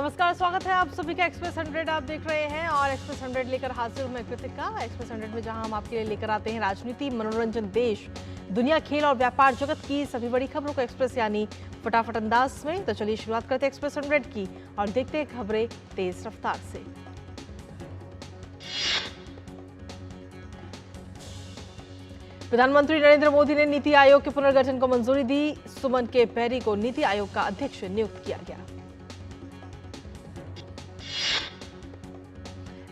नमस्कार, स्वागत है आप सभी का एक्सप्रेस 100 आप देख रहे हैं और एक्सप्रेस 100 लेकर हाजिर हूं मैं कृतिका। एक्सप्रेस 100 में जहां हम आपके लिए लेकर आते हैं राजनीति, मनोरंजन, देश, दुनिया, खेल और व्यापार जगत की सभी बड़ी खबरों को एक्सप्रेस यानी फटाफट अंदाज में। तो चलिए शुरुआत करते हैं एक्सप्रेस 100 की और देखते हैं खबरें तेज रफ्तार से। प्रधानमंत्री नरेंद्र मोदी ने नीति आयोग के पुनर्गठन को मंजूरी दी। सुमन के पैरी को नीति आयोग का अध्यक्ष नियुक्त किया गया।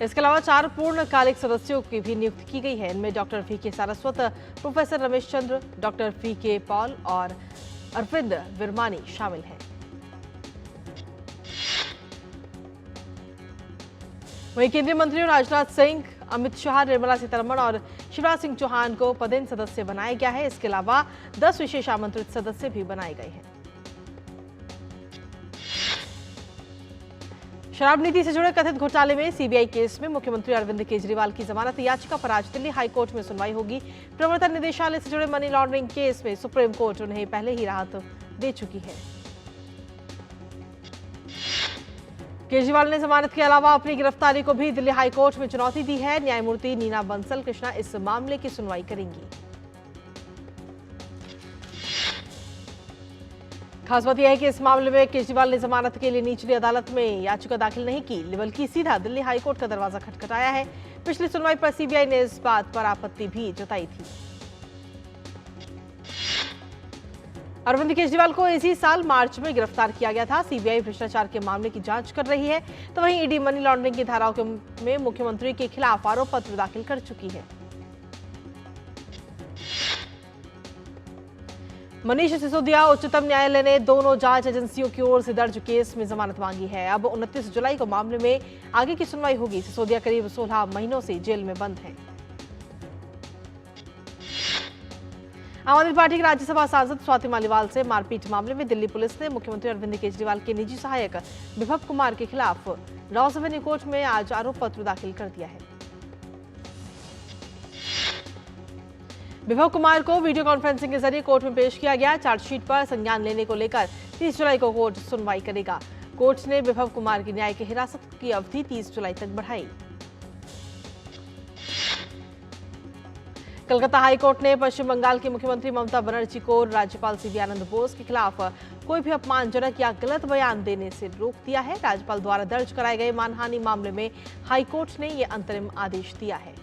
इसके अलावा 4 पूर्णकालिक सदस्यों की भी नियुक्ति की गई है। इनमें doctor V K. Saraswat, professor Ramesh Chandra, doctor V K. Paul और अरविंद विरमानी शामिल हैं। वहीं केंद्रीय मंत्रियों राजनाथ सिंह, अमित शाह, निर्मला सीतारमण और शिवराज सिंह चौहान को पदेन सदस्य बनाया गया है। इसके अलावा 10 विशेष आमंत्रित सदस्य भी बनाए गए हैं। शराब नीति से जुड़े कथित घोटाले में सीबीआई केस में मुख्यमंत्री अरविंद केजरीवाल की जमानत याचिका पर आज दिल्ली हाईकोर्ट में सुनवाई होगी। प्रवर्तन निदेशालय से जुड़े मनी लॉन्ड्रिंग केस में सुप्रीम कोर्ट उन्हें पहले ही राहत दे चुकी है। केजरीवाल ने जमानत के अलावा अपनी गिरफ्तारी को भी दिल्ली हाईकोर्ट में चुनौती दी है। न्यायमूर्ति नीना बंसल कृष्णा इस मामले की सुनवाई करेंगी। खास बात यह है कि इस मामले में केजरीवाल ने जमानत के लिए निचली अदालत में याचिका दाखिल नहीं की, बल्कि सीधा दिल्ली हाईकोर्ट का दरवाजा खटखटाया है। पिछली सुनवाई पर सीबीआई ने इस बात पर आपत्ति भी जताई थी। अरविंद केजरीवाल को इसी साल मार्च में गिरफ्तार किया गया था। सीबीआई भ्रष्टाचार के मामले की जांच कर रही है, तो वहीं ईडी मनी लॉन्ड्रिंग की धाराओं में मुख्यमंत्री के खिलाफ आरोप पत्र दाखिल कर चुकी है। मनीष सिसोदिया, उच्चतम न्यायालय ने दोनों जांच एजेंसियों की ओर से दर्ज केस में जमानत मांगी है। अब 29 जुलाई को मामले में आगे की सुनवाई होगी। सिसोदिया करीब 16 महीनों से जेल में बंद हैं। आम आदमी पार्टी की राज्यसभा सांसद स्वाति मालीवाल से मारपीट मामले में दिल्ली पुलिस ने मुख्यमंत्री अरविंद केजरीवाल के निजी सहायक विभव कुमार के खिलाफ रॉस एवेन्यू कोर्ट में आज आरोप पत्र दाखिल कर दिया है। विभव कुमार को वीडियो कॉन्फ्रेंसिंग के जरिए कोर्ट में पेश किया गया। चार्जशीट पर संज्ञान लेने को लेकर 30 जुलाई को कोर्ट सुनवाई करेगा। कोर्ट ने विभव कुमार की न्यायिक हिरासत की अवधि 30 जुलाई तक बढ़ाई। कलकत्ता हाईकोर्ट ने पश्चिम बंगाल की मुख्यमंत्री ममता बनर्जी को राज्यपाल सीवी आनंद बोस के खिलाफ कोई भी अपमानजनक या गलत बयान देने से रोक दिया है। राज्यपाल द्वारा दर्ज कराए गए मानहानि मामले में हाईकोर्ट ने यह अंतरिम आदेश दिया है।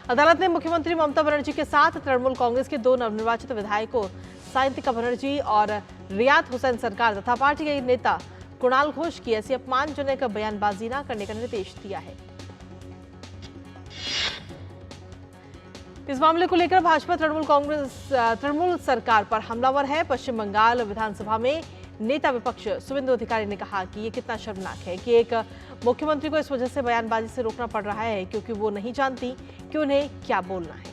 अदालत ने मुख्यमंत्री ममता बनर्जी के साथ तृणमूल कांग्रेस के 2 नवनिर्वाचित विधायकों सायंतिका बनर्जी और रियात हुसैन सरकार तथा पार्टी के नेता कुणाल घोष की ऐसी अपमानजनक बयानबाजी न करने का निर्देश दिया है। इस मामले को लेकर भाजपा तृणमूल सरकार पर हमलावर है। पश्चिम बंगाल विधानसभा में नेता विपक्ष शुवेंदु अधिकारी ने कहा कि ये कितना शर्मनाक है कि एक मुख्यमंत्री को इस वजह से बयानबाजी से रोकना पड़ रहा है क्योंकि वो नहीं जानती कि उन्हें क्या बोलना है।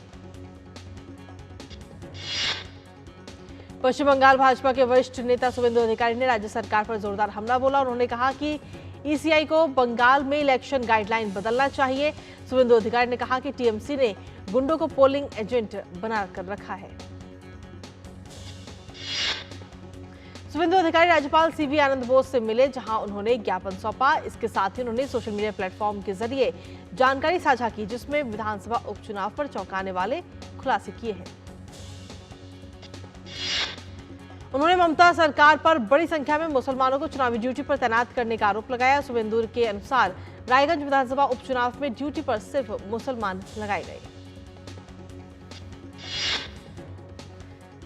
पश्चिम बंगाल भाजपा के वरिष्ठ नेता शुवेंदु अधिकारी ने राज्य सरकार पर जोरदार हमला बोला। उन्होंने कहा कि ईसीआई को बंगाल में इलेक्शन गाइडलाइन बदलना चाहिए। शुवेंदु अधिकारी ने कहा कि टीएमसी ने गुंडों को पोलिंग एजेंट बनाकर रखा है। शुवेंदु अधिकारी राज्यपाल सीवी आनंद बोस से मिले, जहां उन्होंने ज्ञापन सौंपा। इसके साथ ही उन्होंने सोशल मीडिया प्लेटफॉर्म के जरिए जानकारी साझा की, जिसमें विधानसभा उपचुनाव पर चौंकाने वाले खुलासे किए हैं। उन्होंने ममता सरकार पर बड़ी संख्या में मुसलमानों को चुनावी ड्यूटी पर तैनात करने का आरोप लगाया। शुवेंदु के अनुसार रायगंज विधानसभा उपचुनाव में ड्यूटी पर सिर्फ मुसलमान लगाए गए।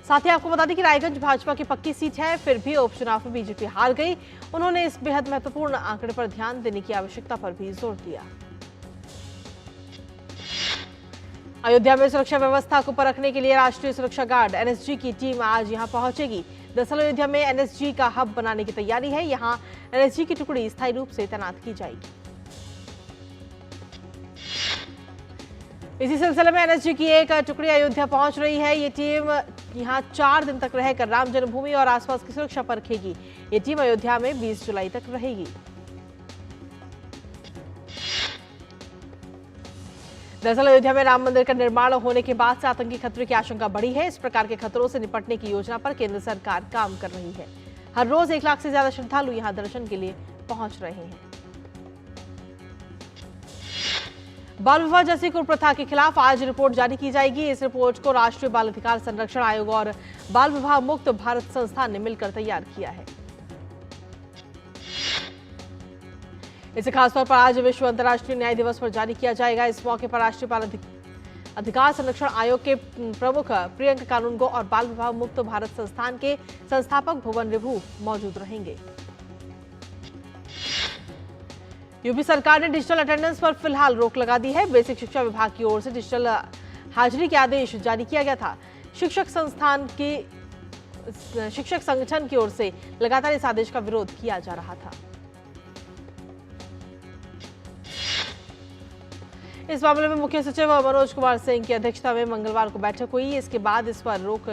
साथ ही आपको बता दें कि रायगंज भाजपा की पक्की सीट है, फिर भी उपचुनाव में बीजेपी हार गई। उन्होंने इस बेहद महत्वपूर्ण आंकड़े पर ध्यान देने की आवश्यकता पर भी जोर दिया। अयोध्या में सुरक्षा व्यवस्था को परखने के लिए राष्ट्रीय सुरक्षा गार्ड एनएसजी की टीम आज यहां पहुंचेगी। दरअसल अयोध्या में एनएसजी का हब बनाने की तैयारी है। यहां एनएसजी की टुकड़ी स्थायी रूप से तैनात की जाएगी। इसी सिलसिले में एनएसजी की एक टुकड़ी अयोध्या पहुंच रही है। ये टीम यहां 4 दिन तक रहकर राम जन्मभूमि और आसपास की सुरक्षा परखेगी। ये टीम अयोध्या में 20 जुलाई तक रहेगी। दरअसल अयोध्या में राम मंदिर का निर्माण होने के बाद से आतंकी खतरे की आशंका बढ़ी है। इस प्रकार के खतरों से निपटने की योजना पर केंद्र सरकार काम कर रही है। हर रोज 1 लाख से ज्यादा श्रद्धालु यहां दर्शन के लिए पहुंच रहे हैं। बाल विवाह जैसी कुप्रथा के खिलाफ आज रिपोर्ट जारी की जाएगी। इस रिपोर्ट को राष्ट्रीय बाल अधिकार संरक्षण आयोग और बाल विवाह मुक्त भारत संस्थान ने मिलकर तैयार किया है। इसे खासतौर पर आज विश्व अंतर्राष्ट्रीय न्याय दिवस पर जारी किया जाएगा। इस मौके पर राष्ट्रीय बाल अधिकार संरक्षण आयोग के प्रमुख प्रियंका कानूनगो और बाल विवाह मुक्त भारत संस्थान के संस्थापक भुवन रिभू मौजूद रहेंगे। यूपी सरकार ने डिजिटल अटेंडेंस पर फिलहाल रोक लगा दी है। बेसिक शिक्षा विभाग की ओर से डिजिटल हाजिरी के आदेश जारी किया गया था। शिक्षक संगठन की ओर से लगातार इस आदेश का विरोध किया जा रहा था। इस मामले में मुख्य सचिव मनोज कुमार सिंह की अध्यक्षता में मंगलवार को बैठक हुई। इसके बाद इस पर रोक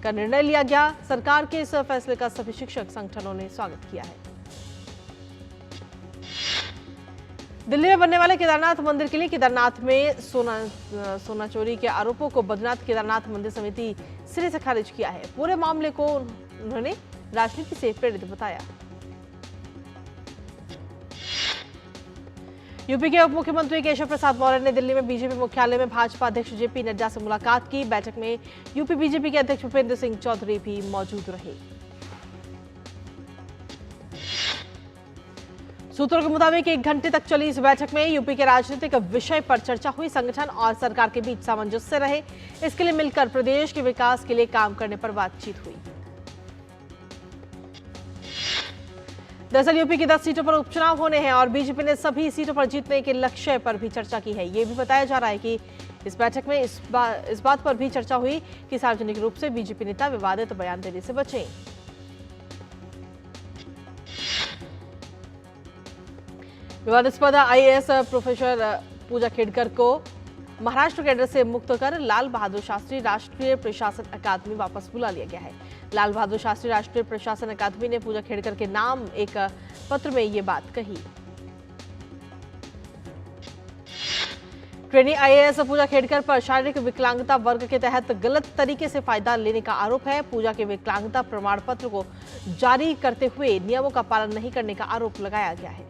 का निर्णय लिया गया। सरकार के इस फैसले का सभी शिक्षक संगठनों ने स्वागत किया है। दिल्ली में बनने वाले केदारनाथ मंदिर के लिए केदारनाथ में सोना चोरी के आरोपों को बद्रीनाथ केदारनाथ मंदिर समिति सिरे से खारिज किया है। पूरे मामले को उन्होंने राजनीति से प्रेरित बताया। यूपी के उप मुख्यमंत्री केशव प्रसाद मौर्य ने दिल्ली में बीजेपी मुख्यालय में भाजपा अध्यक्ष जेपी नड्डा से मुलाकात की। बैठक में यूपी बीजेपी के अध्यक्ष भूपेंद्र सिंह चौधरी भी मौजूद रहे। सूत्रों के मुताबिक 1 घंटे तक चली इस बैठक में यूपी के राजनीतिक विषय पर चर्चा हुई। संगठन और सरकार के बीच सामंजस्य रहे। इसके लिए मिलकर प्रदेश के विकास के लिए काम करने पर बातचीत हुई। दरअसल यूपी की 10 सीटों पर उपचुनाव होने हैं और बीजेपी ने सभी सीटों पर जीतने के लक्ष्य पर भी चर्चा की है। ये भी बताया जा रहा है कि इस बैठक में इस बात पर भी चर्चा हुई कि सार्वजनिक रूप से बीजेपी नेता विवादित बयान देने से बचें। विवादास्पद आईएएस प्रोफेसर पूजा खेड़कर को महाराष्ट्र कैडर से मुक्त कर लाल बहादुर शास्त्री राष्ट्रीय प्रशासन अकादमी वापस बुला लिया गया है। लाल बहादुर शास्त्री राष्ट्रीय प्रशासन अकादमी ने पूजा खेड़कर के नाम एक पत्र में ये बात कही। ट्रेनी आईएएस पूजा खेड़कर पर शारीरिक विकलांगता वर्ग के तहत गलत तरीके से फायदा लेने का आरोप है। पूजा के विकलांगता प्रमाण पत्र को जारी करते हुए नियमों का पालन नहीं करने का आरोप लगाया गया है।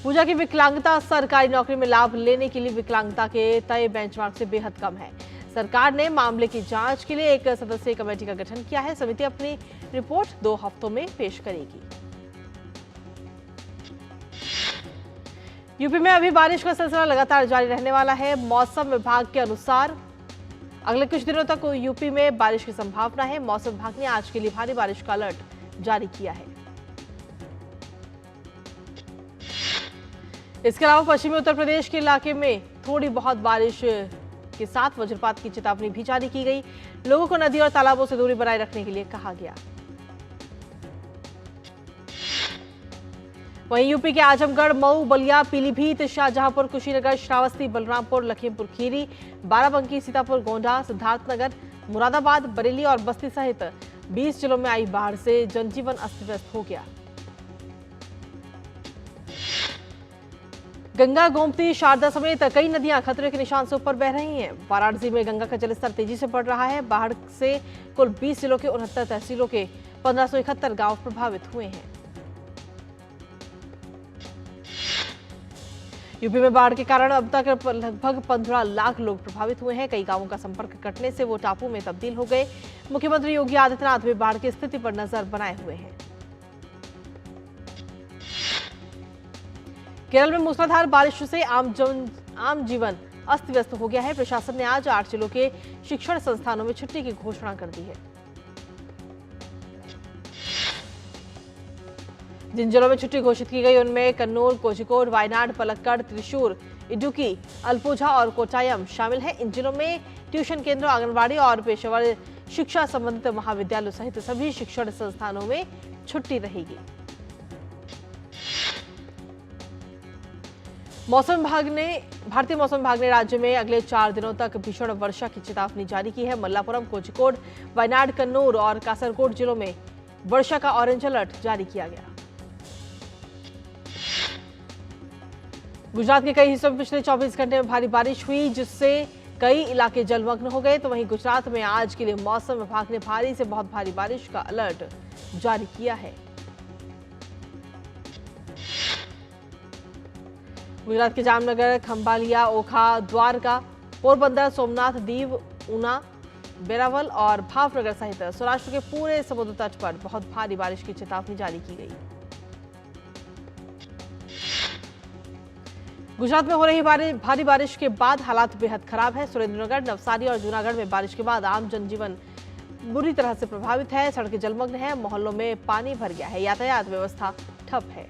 पूजा की विकलांगता सरकारी नौकरी में लाभ लेने के लिए विकलांगता के तय बेंचमार्क से बेहद कम है। सरकार ने मामले की जांच के लिए एक सदस्यीय कमेटी का गठन किया है। समिति अपनी रिपोर्ट 2 हफ्तों में पेश करेगी। यूपी में अभी बारिश का सिलसिला लगातार जारी रहने वाला है। मौसम विभाग के अनुसार अगले कुछ दिनों तक यूपी में बारिश की संभावना है। मौसम विभाग ने आज के लिए भारी बारिश का अलर्ट जारी किया है। इसके अलावा पश्चिमी उत्तर प्रदेश के इलाके में थोड़ी बहुत बारिश के साथ वज्रपात की चेतावनी भी जारी की गई। लोगों को नदी और तालाबों से दूरी बनाए रखने के लिए कहा गया। वहीं यूपी के आजमगढ़, मऊ, बलिया, पीलीभीत, शाहजहांपुर, कुशीनगर, श्रावस्ती, बलरामपुर, लखीमपुर खीरी, बाराबंकी, सीतापुर, गोंडा, सिद्धार्थनगर, मुरादाबाद, बरेली और बस्ती सहित 20 जिलों में आई बाढ़ से जनजीवन अस्त व्यस्त हो गया। गंगा, गोमती, शारदा समेत कई नदियां खतरे के निशान से ऊपर बह रही हैं। वाराणसी में गंगा का जलस्तर तेजी से बढ़ रहा है। बाढ़ से कुल 20 जिलों के 69 तहसीलों के 1571 गांव प्रभावित हुए हैं। यूपी में बाढ़ के कारण अब तक लगभग 15 लाख लोग प्रभावित हुए हैं। कई गांवों का संपर्क कटने से वो टापू में तब्दील हो गए। मुख्यमंत्री योगी आदित्यनाथ भी बाढ़ की स्थिति पर नजर बनाए हुए हैं। केरल में मूसलाधार बारिश से आम जीवन अस्त व्यस्त हो गया है। प्रशासन ने आज 8 जिलों के शिक्षण संस्थानों में छुट्टी की घोषणा कर दी है। जिन जिलों में छुट्टी घोषित की गई उनमें कन्नूर, कोझिकोड, वायनाड, पलक्कड़, त्रिशूर, इडुक्की, अल्पुझा और कोट्टायम शामिल हैं। इन जिलों में ट्यूशन केंद्र, आंगनबाड़ी और पेशेवर शिक्षा संबंधित महाविद्यालयों सहित सभी शिक्षण संस्थानों में छुट्टी रहेगी। भारतीय मौसम विभाग ने राज्य में अगले 4 दिनों तक भीषण वर्षा की चेतावनी जारी की है। मल्लापुरम, कोझिकोड, वायनाड, कन्नूर और कासरगोड जिलों में वर्षा का ऑरेंज अलर्ट जारी किया गया। गुजरात के कई हिस्सों में पिछले 24 घंटे में भारी बारिश हुई, जिससे कई इलाके जलमग्न हो गए, तो वहीं गुजरात में आज के लिए मौसम विभाग ने भारी से बहुत भारी बारिश का अलर्ट जारी किया है। गुजरात के जामनगर, खंभालिया, ओखा, द्वारका, पोरबंदर, सोमनाथ, दीव, ऊना, बेरावल और भावनगर सहित सौराष्ट्र के पूरे समुद्र तट पर बहुत भारी बारिश की चेतावनी जारी की गई। गुजरात में हो रही भारी बारिश के बाद हालात बेहद खराब है। सुरेंद्रनगर, नवसारी और जूनागढ़ में बारिश के बाद आम जनजीवन बुरी तरह से प्रभावित है। सड़कें जलमग्न है, मोहल्लों में पानी भर गया है, यातायात व्यवस्था ठप है।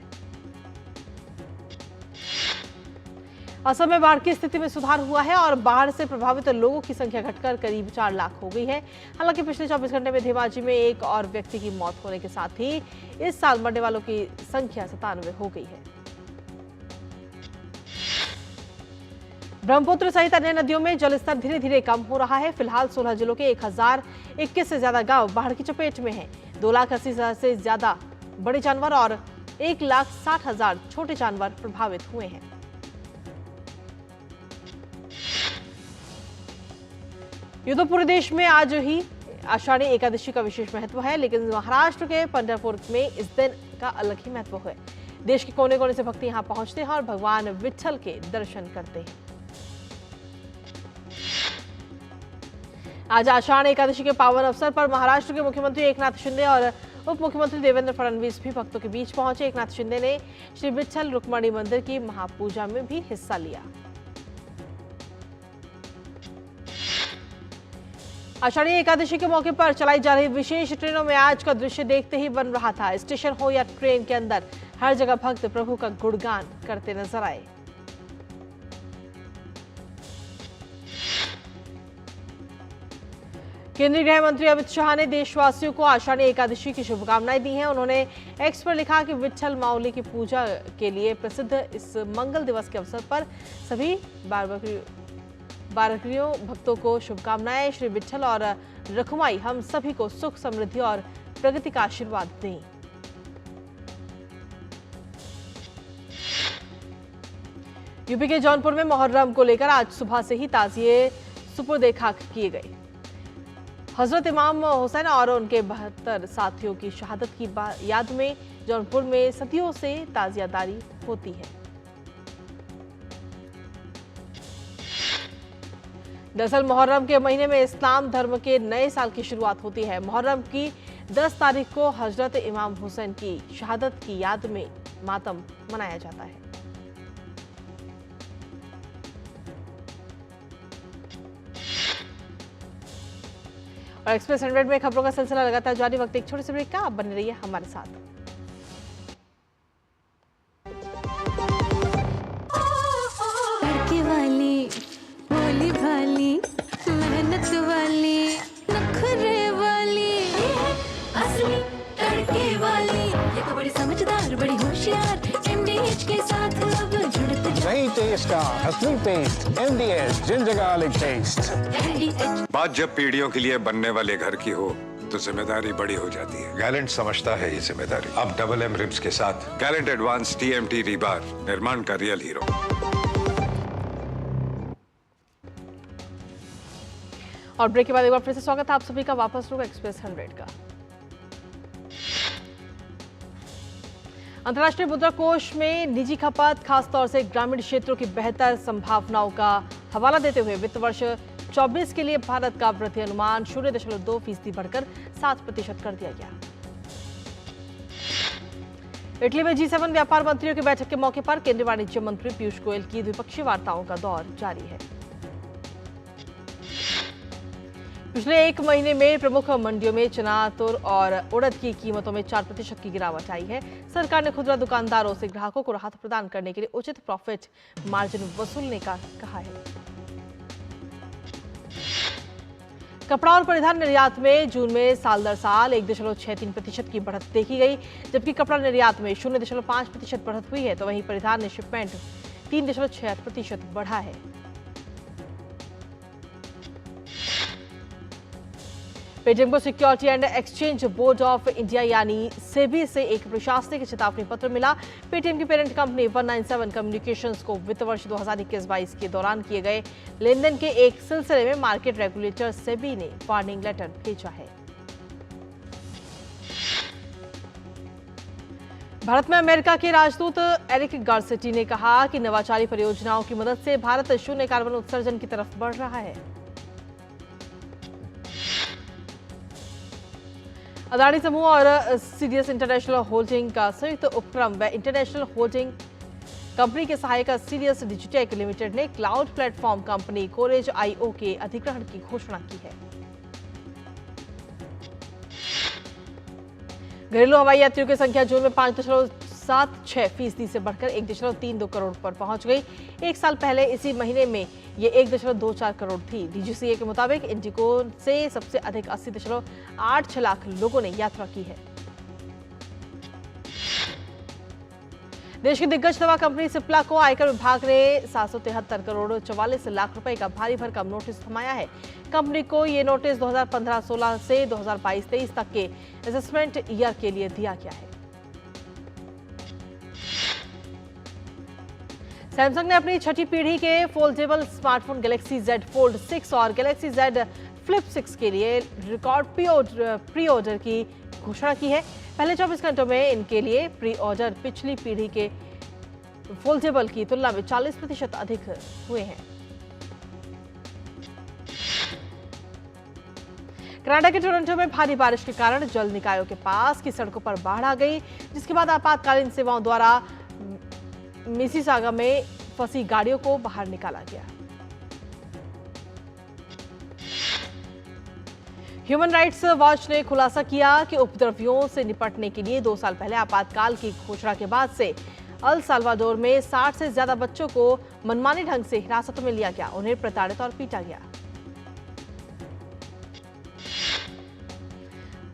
असम में बाढ़ की स्थिति में सुधार हुआ है और बाढ़ से प्रभावित लोगों की संख्या घटकर करीब 4 लाख हो गई है। हालांकि पिछले 24 घंटे में धेमाजी में एक और व्यक्ति की मौत होने के साथ ही इस साल मरने वालों की संख्या 97 हो गई है। ब्रह्मपुत्र सहित अन्य नदियों में जलस्तर धीरे धीरे कम हो रहा है। फिलहाल 16 जिलों के 1021 से ज्यादा गांव बाढ़ की चपेट में हैं। 2,80,000 से ज्यादा बड़े जानवर और 1,60,000 छोटे जानवर प्रभावित हुए हैं। यूं तो पूरे देश में आज ही आषाढ़ी एकादशी का विशेष महत्व है, लेकिन महाराष्ट्र के पंढरपुर में इस दिन का अलग ही महत्व है। देश के कोने कोने से भक्त यहां पहुंचते हैं और भगवान विट्ठल के दर्शन करते हैं। आज आषाढ़ एकादशी के पावन अवसर पर महाराष्ट्र के मुख्यमंत्री एकनाथ शिंदे और उप मुख्यमंत्री देवेंद्र फडणवीस भी भक्तों के बीच पहुंचे। एकनाथ शिंदे ने श्री विट्ठल रुक्मिणी मंदिर की महापूजा में भी हिस्सा लिया। आषाढ़ी एकादशी के मौके पर चलाई जा रही विशेष ट्रेनों में आज का दृश्य देखते ही बन रहा था। स्टेशन हो या ट्रेन के अंदर हर जगह भक्त प्रभु का गुणगान करते नजर आए। केंद्रीय गृह मंत्री अमित शाह ने देशवासियों को आषाढ़ी एकादशी की शुभकामनाएं दी हैं। उन्होंने एक्स पर लिखा कि विट्ठल माउली की पूजा के लिए प्रसिद्ध इस मंगल दिवस के अवसर पर सभी बारकरियों भक्तों को शुभकामनाएं। श्री विट्ठल और रखुमाई हम सभी को सुख, समृद्धि और प्रगति का आशीर्वाद दें। यूपी के जौनपुर में मुहर्रम को लेकर आज सुबह से ही ताजिए सुपुर्द खाक किए गए। हजरत इमाम हुसैन और उनके 72 साथियों की शहादत की याद में जौनपुर में सदियों से ताजियादारी होती है। दरअसल मुहर्रम के महीने में इस्लाम धर्म के नए साल की शुरुआत होती है। मुहर्रम की 10 तारीख को हजरत इमाम हुसैन की शहादत की याद में मातम मनाया जाता है। और एक्सप्रेस 100 में खबरों का सिलसिला लगातार जारी। वक्त एक छोटे से ब्रेक का, आप बने रहिए हमारे साथ। भोली भाली, मेहनत वाली, नखरे वाली, असली तड़के वाली, ये तो बड़ी समझदार, बड़ी होशियार, MDH के साथ अब जुड़ते जाओ। नई टेस्ट का असली taste, MDH ginger garlic taste. बात जब पीढ़ियों के लिए बनने वाले घर की हो तो जिम्मेदारी बड़ी हो जाती है। गैलेंट समझता है ये जिम्मेदारी। अब डबल M रिब्स के साथ गैलेंट एडवांस TMT रीबार, निर्माण का रियल हीरो। और ब्रेक के बाद एक बार फिर से स्वागत है आप सभी का वापस होगा एक्सप्रेस 100 का। अंतर्राष्ट्रीय मुद्रा कोष में निजी खपत, खासतौर से ग्रामीण क्षेत्रों की बेहतर संभावनाओं का हवाला देते हुए वित्त वर्ष 24 के लिए भारत का वृद्धि अनुमान 0.2% बढ़कर 7% कर दिया गया। इटली में G7 व्यापार मंत्रियों की बैठक के मौके पर केंद्रीय वाणिज्य मंत्री पीयूष गोयल की द्विपक्षीय वार्ताओं का दौर जारी है। पिछले एक महीने में प्रमुख मंडियों में चना, तुर और उड़द की कीमतों में 4% की गिरावट आई है। सरकार ने खुदरा दुकानदारों से ग्राहकों को राहत प्रदान करने के लिए उचित प्रॉफिट मार्जिन वसूलने का कहा है। कपड़ा और परिधान निर्यात में जून में साल दर साल 1.63% की बढ़त देखी गई, जबकि कपड़ा निर्यात में 0.5% बढ़त हुई है, तो वहीं परिधान में शिपमेंट 3.6% बढ़ा है। पेटीएम को security and exchange board of India यानी सेबी से एक प्रशासनिक चेतावनी पत्र मिला। पेटीएम की पेरेंट कंपनी 197 कम्युनिकेशंस को वित्त वर्ष 2021-22 के दौरान किए गए लेनदेन के एक सिलसिले में मार्केट रेगुलेटर सेबी ने वार्निंग लेटर भेजा है। भारत में अमेरिका के राजदूत एरिक गार्सेटी ने कहा कि नवाचारी परियोजनाओं की मदद से भारत शून्य कार्बन उत्सर्जन की तरफ बढ़ रहा है। अदानी समूह और सीडीएस इंटरनेशनल होल्डिंग का संयुक्त उपक्रम व इंटरनेशनल होल्डिंग कंपनी के सहायक सीडीएस डिजिटेक लिमिटेड ने क्लाउड प्लेटफॉर्म कंपनी कोरेज आईओ के अधिग्रहण की घोषणा की है। घरेलू हवाई यात्रियों की संख्या जून में 5.76% से बढ़कर 1.32 करोड़ पर पहुंच गई। एक साल पहले इसी महीने में ये 1.24 करोड़ थी। डीजीसीए के मुताबिक इंडिगो से सबसे अधिक 80.86 लाख लोगों ने यात्रा की है। देश की दिग्गज दवा कंपनी सिप्ला को आयकर विभाग ने 773 करोड़ 44 लाख रुपए का भारी भरकम नोटिस थमाया है। कंपनी को ये नोटिस 2015-16 से 2022-23 तक के असेसमेंट ईयर के लिए दिया गया है। सैमसंग ने अपनी छठी पीढ़ी के foldable smartphone Galaxy Z fold 6 और गैलेक्सी Z फ्लिप 6 के लिए रिकॉर्ड प्री ऑर्डर की घोषणा की है। पहले 24 घंटों में इनके लिए प्री ऑर्डर पिछली पीढ़ी के फोल्डेबल की तुलना में 40% अधिक हुए हैं। कनाडा के टोरंटो में भारी बारिश के कारण जल निकायों के पास की सड़कों पर बाढ़ आ गई, जिसके बाद आपातकालीन सेवाओं द्वारा मिसिसागा में फंसी गाड़ियों को बाहर निकाला गया। ह्यूमन राइट्स वॉच ने खुलासा किया कि उपद्रवियों से निपटने के लिए 2 साल पहले आपातकाल की घोषणा के बाद से अल साल्वाडोर में 60 से ज्यादा बच्चों को मनमानी ढंग से हिरासत में लिया गया, उन्हें प्रताड़ित और पीटा गया।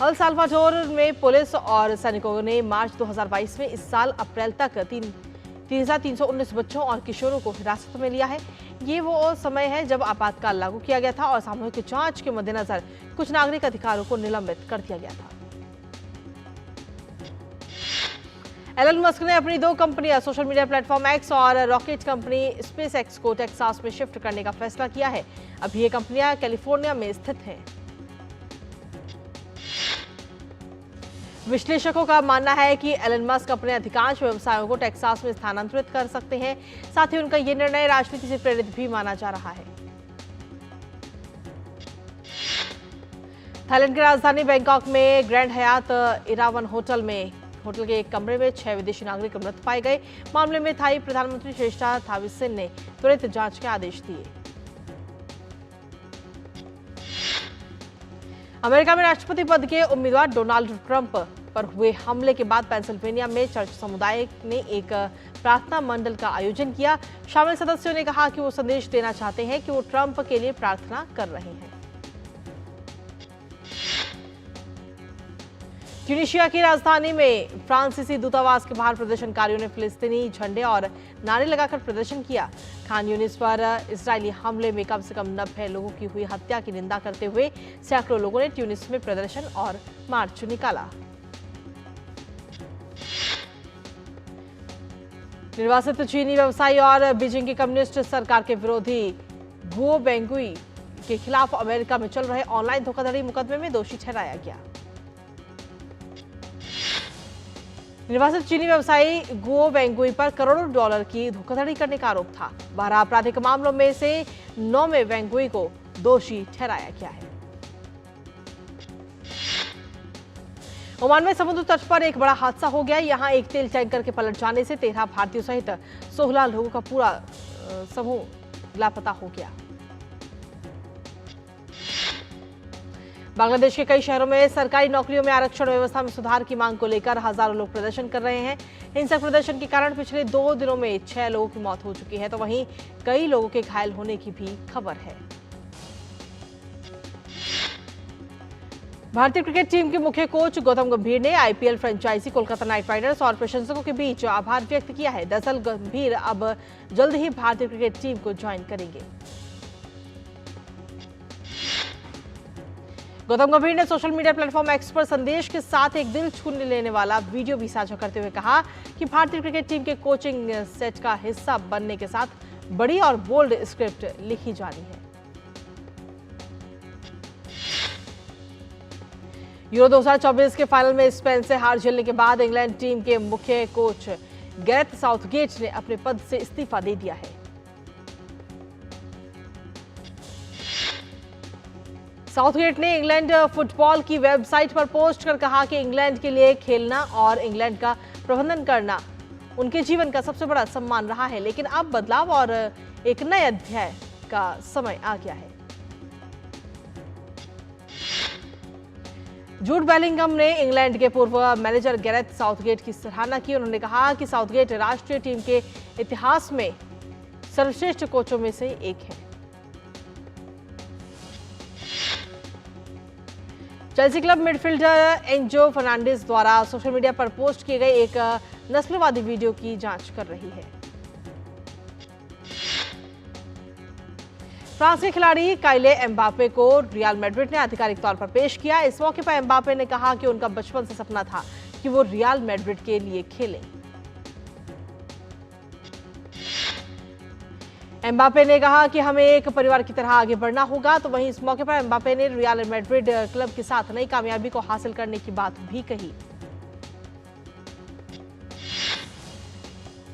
अल साल्वाडोर में पुलिस और सैनिकों ने मार्च 2022 में इस साल अप्रैल तक 3,319 बच्चों और किशोरों को हिरासत में लिया है। ये वो समय है जब आपातकाल लागू किया गया था और सामूहिक जांच के मद्देनजर कुछ नागरिक अधिकारों को निलंबित कर दिया गया था। एलन मस्क ने अपनी 2 कंपनियां सोशल मीडिया प्लेटफॉर्म एक्स और रॉकेट कंपनी स्पेस एक्स को टेक्सास में शिफ्ट करने का फैसला किया है। अभी ये कंपनियां कैलिफोर्निया में स्थित हैं। विश्लेषकों का मानना है कि एलन मस्क अपने अधिकांश व्यवसायों को टेक्सास में स्थानांतरित कर सकते हैं। साथ ही उनका यह निर्णय राजनीति से प्रेरित भी माना जा रहा है। थाईलैंड की राजधानी बैंकॉक में ग्रैंड हयात इरावन होटल के एक कमरे में 6 विदेशी नागरिक मृत पाए गए। मामले में थाई प्रधानमंत्री श्रेष्ठा थाविसिन ने त्वरित जांच के आदेश दिए। अमेरिका में राष्ट्रपति पद के उम्मीदवार डोनाल्ड ट्रंप पर हुए हमले के बाद पेंसिल्वेनिया में चर्च समुदाय ने एक प्रार्थना मंडल का आयोजन किया। शामिल सदस्यों ने कहा कि वो संदेश देना चाहते हैं कि वो ट्रंप के लिए प्रार्थना कर रहे हैं। ट्यूनीशिया की राजधानी में फ्रांसीसी दूतावास के बाहर प्रदर्शनकारियों ने फिलिस्तीनी झंडे और नारे लगाकर प्रदर्शन किया। खान यूनिस पर इजरायली हमले में कम से कम 90 लोगों की हुई हत्या की निंदा करते हुए सैकड़ों लोगों ने ट्यूनिस में प्रदर्शन और मार्च निकाला। निर्वासित चीनी व्यवसायी और बीजिंग की कम्युनिस्ट सरकार के विरोधी गुओ बेंगुई के खिलाफ अमेरिका में चल रहे ऑनलाइन धोखाधड़ी मुकदमे में दोषी ठहराया गया। निर्वासित चीनी व्यवसायी गुओ बेंगुई पर करोड़ों डॉलर की धोखाधड़ी करने का आरोप था। 12 आपराधिक मामलों में से 9 में बेंगुई को दोषी ठहराया गया है। ओमान में समुद्र तट पर एक बड़ा हादसा हो गया। यहां एक तेल टैंकर के पलट जाने से 13 भारतीयों सहित 16 लोगों का पूरा समूह लापता हो गया। बांग्लादेश के कई शहरों में सरकारी नौकरियों में आरक्षण व्यवस्था में सुधार की मांग को लेकर हजारों लोग प्रदर्शन कर रहे हैं। हिंसक प्रदर्शन के कारण पिछले 2 दिनों में 6 लोगों की मौत हो चुकी है, तो वहीं कई लोगों के घायल होने की भी खबर है। भारतीय क्रिकेट टीम के मुख्य कोच गौतम गंभीर ने IPL franchise Kolkata Knight Riders और प्रशंसकों के बीच आभार व्यक्त किया है। दरअसल गंभीर अब जल्द ही भारतीय क्रिकेट टीम को ज्वाइन करेंगे। गौतम गंभीर ने सोशल मीडिया प्लेटफॉर्म एक्स पर संदेश के साथ एक दिल छू लेने वाला वीडियो भी साझा करते हुए कहा कि भारतीय क्रिकेट टीम के कोचिंग सेट का हिस्सा बनने के साथ बड़ी और बोल्ड स्क्रिप्ट लिखी जानी है। यूरो 2024 के फाइनल में स्पेन से हार झेलने के बाद इंग्लैंड टीम के मुख्य कोच गैरेथ साउथगेट ने अपने पद से इस्तीफा दे दिया है। साउथगेट ने इंग्लैंड फुटबॉल की वेबसाइट पर पोस्ट कर कहा कि इंग्लैंड के लिए खेलना और इंग्लैंड का प्रबंधन करना उनके जीवन का सबसे बड़ा सम्मान रहा है, लेकिन अब बदलाव और एक नए अध्याय का समय आ गया है। जूड बेलिंगम ने इंग्लैंड के पूर्व मैनेजर गैरेथ साउथगेट की सराहना की। उन्होंने कहा कि साउथगेट राष्ट्रीय टीम के इतिहास में सर्वश्रेष्ठ कोचों में से एक है। Chelsea club midfielder Enzo Fernandez द्वारा सोशल मीडिया पर पोस्ट किए गए एक नस्लवादी वीडियो की जांच कर रही है। फ्रांस के खिलाड़ी काइले एम्बापे को रियल मैड्रिड ने आधिकारिक तौर पर पेश किया। इस मौके पर एम्बापे ने कहा कि उनका बचपन से सपना था कि वो रियल मैड्रिड के लिए खेलें। एम्बापे ने कहा कि हमें एक परिवार की तरह आगे बढ़ना होगा। तो वहीं इस मौके पर एम्बापे ने रियल मैड्रिड क्लब के साथ नई कामयाबी को हासिल करने की बात भी कही।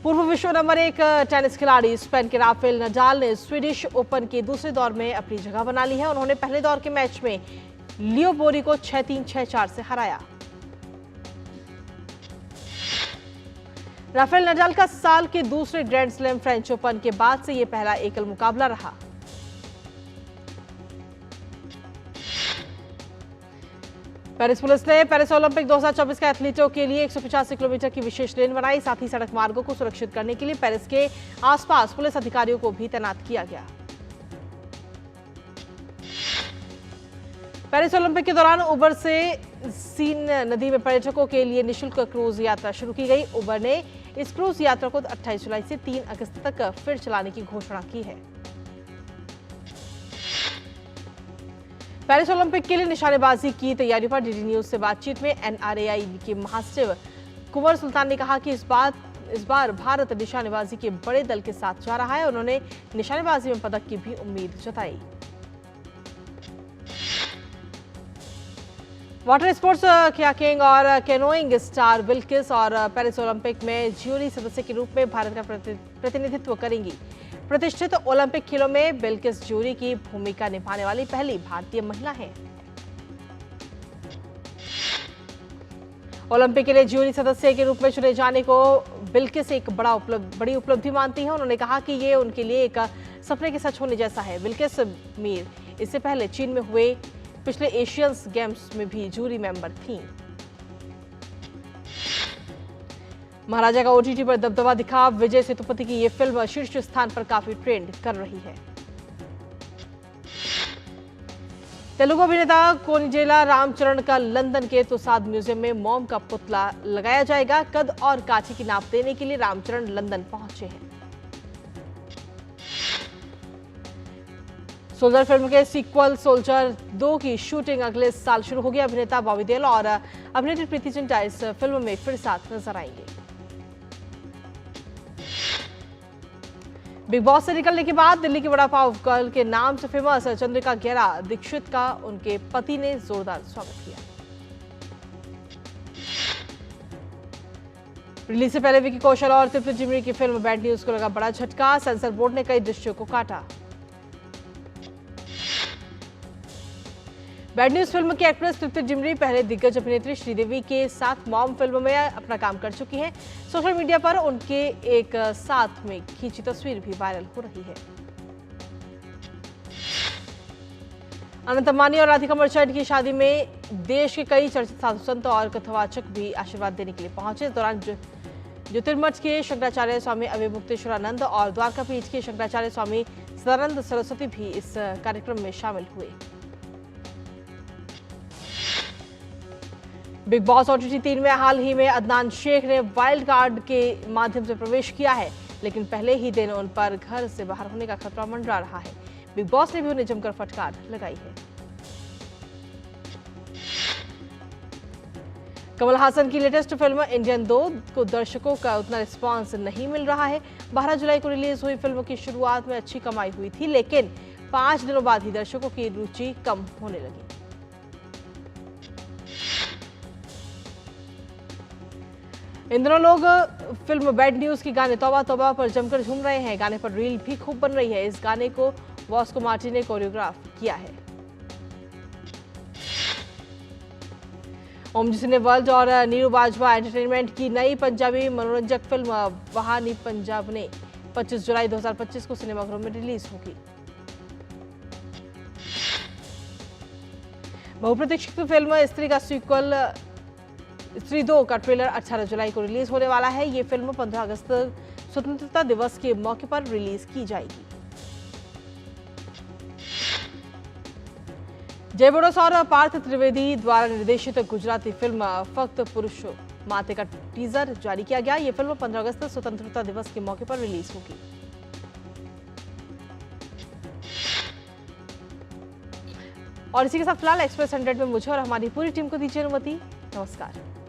पूर्व विश्व नंबर 1 टेनिस खिलाड़ी स्पेन के राफेल नडाल ने स्वीडिश ओपन के दूसरे दौर में अपनी जगह बना ली है। उन्होंने पहले दौर के मैच में लियो बोरी को 6-3, 6-4 से हराया। राफेल नडाल का साल के दूसरे ग्रैंड स्लैम फ्रेंच ओपन के बाद से यह पहला एकल मुकाबला रहा। पेरिस पुलिस ने पेरिस ओलंपिक 2024 के एथलीटों के लिए 185 किलोमीटर की विशेष लेन बनाई। साथ ही सड़क मार्गों को सुरक्षित करने के लिए पेरिस के आसपास पुलिस अधिकारियों को भी तैनात किया गया। पेरिस ओलंपिक के दौरान उबर से सीन नदी में पर्यटकों के लिए निःशुल्क क्रूज यात्रा शुरू की गई। उबर ने इस क्रूज यात्रा को 28 जुलाई से 3 अगस्त तक फिर चलाने की घोषणा की है। पेरिस ओलंपिक के लिए निशानेबाजी की तैयारियों पर डीडी न्यूज से बातचीत में एनआरएआई के महासचिव कुंवर सुल्तान ने कहा कि इस बार भारत निशानेबाजी के बड़े दल के साथ जा रहा है। उन्होंने निशानेबाजी में पदक की भी उम्मीद जताई। वाटर स्पोर्ट्स कयाकिंग और कैनोइंग स्टार बिल्किस और पेरिस ओलंपिक में ज्यूरी सदस्य के रूप में भारत का प्रतिनिधित्व करेंगी। प्रतिष्ठित ओलंपिक खेलों में बिल्किस ज्यूरी की भूमिका निभाने वाली पहली भारतीय महिला हैं। ओलंपिक के लिए ज्यूरी सदस्य के रूप में चुने जाने को बिल्किस एक बड़ी उपलब्धि मानती हैं। उन्होंने कहा कि ये उनके लिए एक सपने के सच होने जैसा है। बिल्किस मीर इससे पहले चीन में हुए पिछले एशियंस गेम्स में भी जूरी मेंबर थीं। महाराजा का ओटीटी पर दबदबा दिखा। विजय सेतुपति की ये फिल्म शीर्ष स्थान पर काफी ट्रेंड कर रही है। तेलुगु अभिनेता कोनिजेला रामचरण का लंदन के तुसाद म्यूजियम में मोम का पुतला लगाया जाएगा। कद और काठी की नाप देने के लिए रामचरण लंदन पहुंचे हैं। सोल्जर फिल्म के सीक्वल सोल्जर 2 की शूटिंग अगले साल शुरू होगी। अभिनेता बॉबी देओल और अभिनेत्री प्रीति जिंटा इस फिल्म में फिर साथ नजर आएंगे। बिग बॉस से निकलने के बाद दिल्ली की वड़ा पाव गर्ल के नाम से फेमस चंद्रिका गेरा दीक्षित का उनके पति ने जोरदार स्वागत किया। रिलीज से पहले विकी कौशल और तृप्ति जिमरी की फिल्म बैड न्यूज को लगा बड़ा झटका। सेंसर बोर्ड ने कई दृश्यों को काटा। बैड न्यूज फिल्म की एक्ट्रेस तृप्ति जिमरी पहले दिग्गज अभिनेत्री श्रीदेवी के साथ मॉम फिल्म में अपना काम कर चुकी हैं। सोशल मीडिया पर उनके एक साथ में खींची तस्वीर भी वायरल हो रही है। अनंत अंबानी और राधिका मर्चेंट की शादी में देश के कई चर्चित साधु संत और कथावाचक भी आशीर्वाद देने के लिए पहुंचे। इस दौरान ज्योतिर्मठ के शंकराचार्य स्वामी अभय मुक्तेश्वरानंद और द्वारका पीठ के शंकराचार्य स्वामी सदानंद सरस्वती भी इस कार्यक्रम में शामिल हुए। बिग बॉस ओटीटी 3 में हाल ही में अदनान शेख ने वाइल्ड कार्ड के माध्यम से प्रवेश किया है, लेकिन पहले ही दिन उन पर घर से बाहर होने का खतरा मंडरा रहा है। बिग बॉस ने भी उन्हें जमकर फटकार लगाई है। कमल हासन की लेटेस्ट फिल्म इंडियन 2 को दर्शकों का उतना रिस्पांस नहीं मिल रहा है। 12 जुलाई को रिलीज हुई फिल्म की शुरुआत में अच्छी कमाई हुई थी, लेकिन 5 दिनों बाद ही दर्शकों की रुचि कम होने लगी। इन दिनों लोग फिल्म बैड न्यूज की गाने तौबा तौबा पर जमकर झूम रहे हैं। गाने पर रील भी खूब बन रही है। इस गाने को वॉस्को मार्टी ने कोरियोग्राफ किया है। ओमजी सिनेवर्ल्ड और नीरू बाजवा एंटरटेनमेंट की नई पंजाबी मनोरंजक फिल्म बहानी पंजाब ने 25 जुलाई 2025 को सिनेमाघरों में रिलीज होगी। बहुप्रतीक्षित फिल्म स्त्री का सीक्वल स्त्री 2 का ट्रेलर 18 जुलाई को रिलीज होने वाला है। ये फिल्म 15 अगस्त स्वतंत्रता दिवस के मौके पर रिलीज की जाएगी। जय बोडोस और पार्थ त्रिवेदी द्वारा निर्देशित गुजराती फिल्म फक्त पुरुषो माते का टीजर जारी किया गया। ये फिल्म 15 अगस्त स्वतंत्रता दिवस के मौके पर रिलीज होगी। और इसी के साथ फिलहाल एक्सप्रेस 100 में मुझे और हमारी पूरी टीम को दीजिए अनुमति। नमस्कार।